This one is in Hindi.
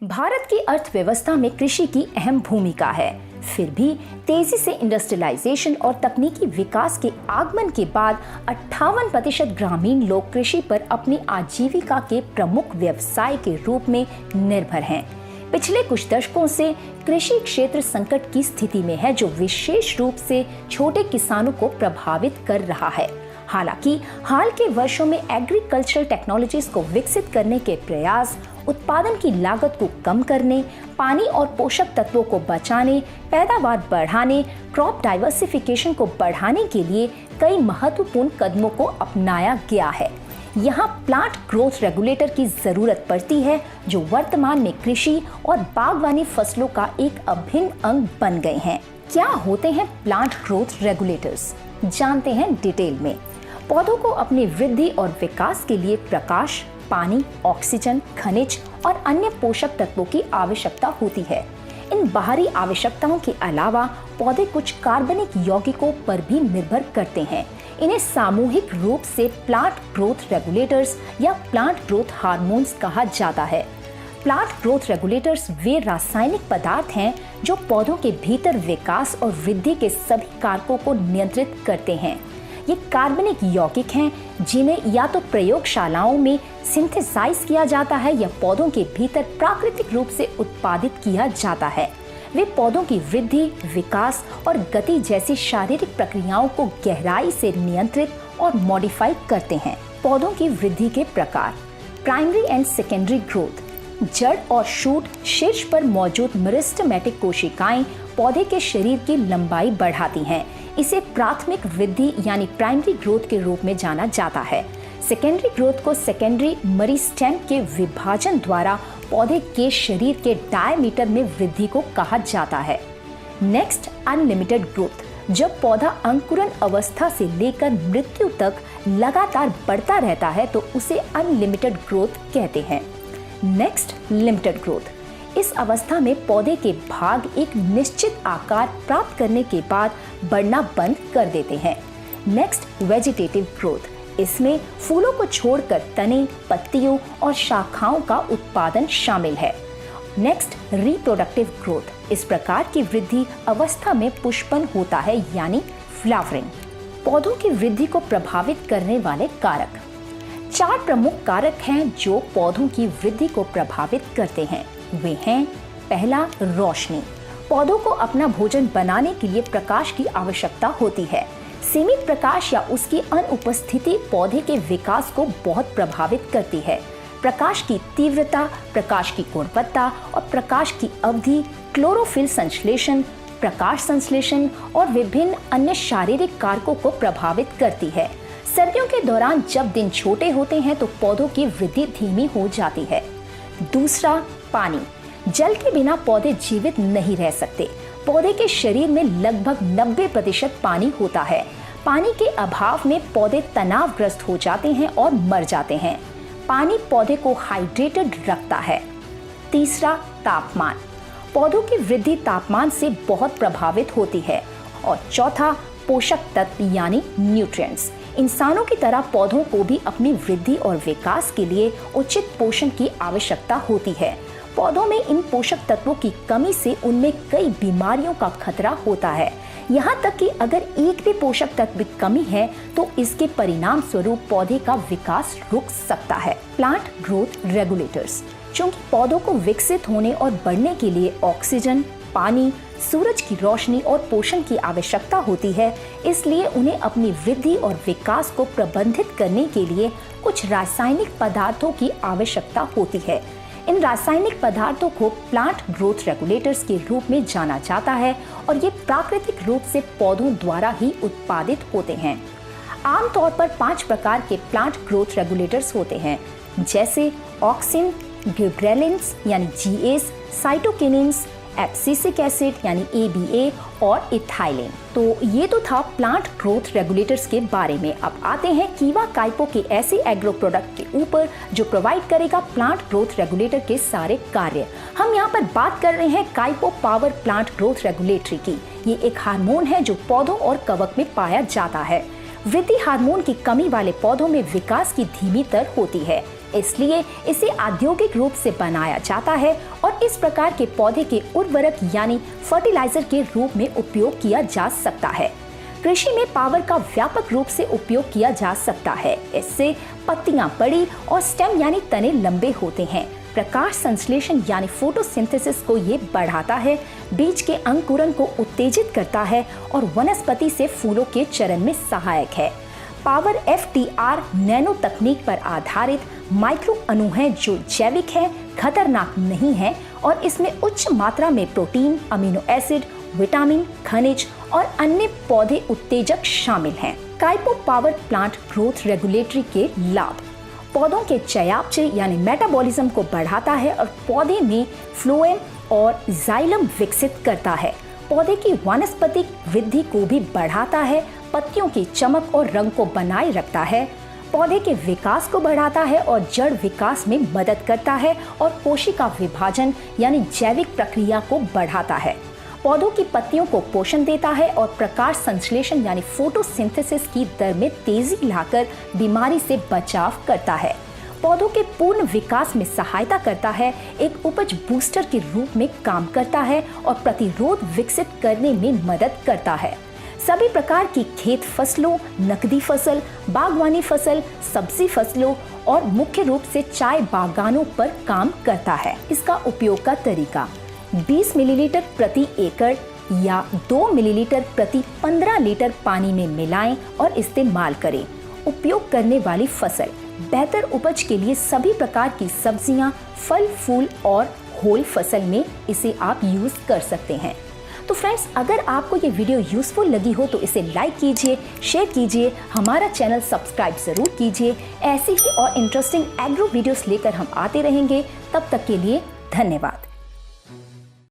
भारत की अर्थव्यवस्था में कृषि की अहम भूमिका है। फिर भी तेजी से इंडस्ट्रियलाइजेशन और तकनीकी विकास के आगमन के बाद 58% ग्रामीण लोग कृषि पर अपनी आजीविका के प्रमुख व्यवसाय के रूप में निर्भर हैं। पिछले कुछ दशकों से कृषि क्षेत्र संकट की स्थिति में है, जो विशेष रूप से छोटे किसानों को प्रभावित कर रहा है। हालांकि हाल के वर्षों में एग्रीकल्चरल टेक्नोलॉजीज को विकसित करने के प्रयास उत्पादन की लागत को कम करने, पानी और पोषक तत्वों को बचाने, पैदावार बढ़ाने, क्रॉप डाइवर्सिफिकेशन को बढ़ाने के लिए कई महत्वपूर्ण कदमों को अपनाया गया है। यहाँ प्लांट ग्रोथ रेगुलेटर की जरूरत पड़ती है, जो वर्तमान में कृषि और बागवानी फसलों का एक अभिन्न अंग बन गए हैं। क्या होते हैं प्लांट ग्रोथ रेगुलेटर्स? जानते हैं डिटेल में। पौधों को अपनी वृद्धि और विकास के लिए प्रकाश, पानी, ऑक्सीजन, खनिज और अन्य पोषक तत्वों की आवश्यकता होती है। इन बाहरी आवश्यकताओं के अलावा पौधे कुछ कार्बनिक यौगिकों पर भी निर्भर करते हैं। इन्हें सामूहिक रूप से प्लांट ग्रोथ रेगुलेटर्स या प्लांट ग्रोथ हार्मोन्स कहा जाता है। प्लांट ग्रोथ रेगुलेटर्स वे रासायनिक पदार्थ हैं जो पौधों के भीतर विकास और वृद्धि के सभी कारकों को नियंत्रित करते हैं। ये कार्बनिक यौगिक हैं जिन्हें या तो प्रयोगशालाओं में सिंथेसाइज किया जाता है या पौधों के भीतर प्राकृतिक रूप से उत्पादित किया जाता है। वे पौधों की वृद्धि, विकास और गति जैसी शारीरिक प्रक्रियाओं को गहराई से नियंत्रित और मॉडिफाई करते हैं। पौधों की वृद्धि के प्रकार: प्राइमरी एंड सेकेंडरी ग्रोथ। जड़ और शूट शीर्ष पर मौजूद मेरिस्टेमेटिक कोशिकाएं पौधे के शरीर की लंबाई बढ़ाती हैं। इसे प्राथमिक वृद्धि यानी प्राइमरी ग्रोथ के रूप में जाना जाता है। सेकेंडरी ग्रोथ को सेकेंडरी मेरिस्टेम के विभाजन द्वारा पौधे के शरीर के डायमीटर में वृद्धि को कहा जाता है। Next, unlimited growth. जब पौधा अंकुरन अवस्था से लेकर मृत्यु तक लगातार बढ़ता रहता है तो उसे अनलिमिटेड ग्रोथ कहते हैं। Next, limited growth. इस अवस्था में पौधे के भाग एक निश्चित आकार प्राप्त करने के बाद बढ़ना बंद कर देते हैं। Next, vegetative growth. इसमें फूलों को छोड़कर तने, पत्तियों और शाखाओं का उत्पादन शामिल है। Next, reproductive growth. इस प्रकार की वृद्धि अवस्था में पुष्पन होता है यानी फ्लावरिंग। पौधों की वृद्धि को प्रभावित करने वाले कारक। 4 प्रमुख कारक हैं जो पौधों की वृद्धि को प्रभावित करते हैं। वे हैं: पहला, रोशनी। पौधों को अपना भोजन बनाने के लिए प्रकाश की आवश्यकता होती है। सीमित प्रकाश या उसकी अनुपस्थिति पौधे के विकास को बहुत प्रभावित करती है। प्रकाश की तीव्रता, प्रकाश की गुणवत्ता और प्रकाश की अवधि, क्लोरोफिल संश्लेषण, प्रकाश संश्लेषण और विभिन्न अन्य शारीरिक कारकों को प्रभावित करती है। सर्दियों के दौरान जब दिन छोटे होते हैं तो पौधों की वृद्धि धीमी हो जाती है। दूसरा, पानी। जल के बिना पौधे जीवित नहीं रह सकते। पौधे के शरीर में लगभग 90% पानी होता है। पानी के अभाव में पौधे तनावग्रस्त हो जाते हैं और मर जाते हैं। पानी पौधे को हाइड्रेटेड रखता है। तीसरा, तापमान। पौधों की वृद्धि तापमान से बहुत प्रभावित होती है। और चौथा, पोषक तत्व यानी न्यूट्रिएंट्स। इंसानों की तरह पौधों को भी अपनी वृद्धि और विकास के लिए उचित पोषण की आवश्यकता होती है। पौधों में इन पोषक तत्वों की कमी से उनमें कई बीमारियों का खतरा होता है। यहाँ तक कि अगर एक भी पोषक तत्व की कमी है तो इसके परिणाम स्वरूप पौधे का विकास रुक सकता है। Plant growth regulators. चूंकि पौधों को विकसित होने और बढ़ने के लिए ऑक्सीजन, पानी, सूरज की रोशनी और पोषण की आवश्यकता होती है, इसलिए उन्हें अपनी वृद्धि और विकास को प्रबंधित करने के लिए कुछ रासायनिक पदार्थों की आवश्यकता होती है। इन रासायनिक पदार्थों को प्लांट ग्रोथ रेगुलेटर्स के रूप में जाना जाता है और ये प्राकृतिक रूप से पौधों द्वारा ही उत्पादित होते हैं। आमतौर पर 5 प्रकार के प्लांट ग्रोथ रेगुलेटर्स होते हैं, जैसे ऑक्सिन, गिबरेलिन्स यानी GAs, साइटोकिनिन्स, एब्सिसिक एसिड यानी ABA और इथाइलिन। तो ये तो था प्लांट ग्रोथ रेगुलेटर्स के बारे में। अब आते हैं कीवा काइपो के ऐसे एग्रो प्रोडक्ट के ऊपर जो प्रोवाइड करेगा प्लांट ग्रोथ रेगुलेटर के सारे कार्य। हम यहाँ पर बात कर रहे हैं काइपो पावर प्लांट ग्रोथ रेगुलेटरी की। ये एक हार्मोन है जो पौधों और कवक में पाया जाता है। वृद्धि हार्मोन की कमी वाले पौधों में विकास की धीमी दर होती है। इसलिए इसे औद्योगिक रूप से बनाया जाता है और इस प्रकार के पौधे के उर्वरक यानी फर्टिलाइजर के रूप में उपयोग किया जा सकता है। कृषि में पावर का व्यापक रूप से उपयोग किया जा सकता है। इससे पत्तियां बड़ी और स्टेम यानी तने लंबे होते हैं। प्रकाश संश्लेषण यानी फोटोसिंथेसिस को ये बढ़ाता है, बीज के अंकुरन को उत्तेजित करता है और वनस्पति से फूलों के चरण में सहायक है। पावर FTR नैनो तकनीक पर आधारित माइक्रो अणु हैं जो जैविक है, खतरनाक नहीं है और इसमें उच्च मात्रा में प्रोटीन, अमीनो एसिड, विटामिन, खनिज और अन्य पौधे उत्तेजक शामिल हैं। काइपो पावर प्लांट ग्रोथ रेगुलेटरी के लाभ: पौधों के चयापचय यानी मेटाबॉलिज्म को बढ़ाता है और पौधे में फ्लोएम और जाइलम विकसित करता है। पौधे की वानस्पतिक वृद्धि को भी बढ़ाता है, पत्तियों की चमक और रंग को बनाए रखता है, पौधे के विकास को बढ़ाता है और जड़ विकास में मदद करता है और कोशिका विभाजन यानी जैविक प्रक्रिया को बढ़ाता है। पौधों की पत्तियों को पोषण देता है और प्रकाश संश्लेषण यानी फोटोसिंथेसिस की दर में तेजी लाकर बीमारी से बचाव करता है। पौधों के पूर्ण विकास में सहायता करता है, एक उपज बूस्टर के रूप में काम करता है और प्रतिरोध विकसित करने में मदद करता है। सभी प्रकार की खेत फसलों, नकदी फसल, बागवानी फसल, सब्जी फसलों और मुख्य रूप से चाय बागानों पर काम करता है। इसका उपयोग का तरीका: 20 मिलीलीटर प्रति एकड़ या 2 मिलीलीटर प्रति 15 लीटर पानी में मिलाएं और इस्तेमाल करें। उपयोग करने वाली फसल: बेहतर उपज के लिए सभी प्रकार की सब्जियां, फल, फूल और होल फसल में इसे आप यूज कर सकते हैं। तो फ्रेंड्स, अगर आपको ये वीडियो यूजफुल लगी हो तो इसे लाइक कीजिए, शेयर कीजिए, हमारा चैनल सब्सक्राइब जरूर कीजिए। ऐसी ही और इंटरेस्टिंग एग्रो वीडियोस लेकर हम आते रहेंगे। तब तक के लिए धन्यवाद।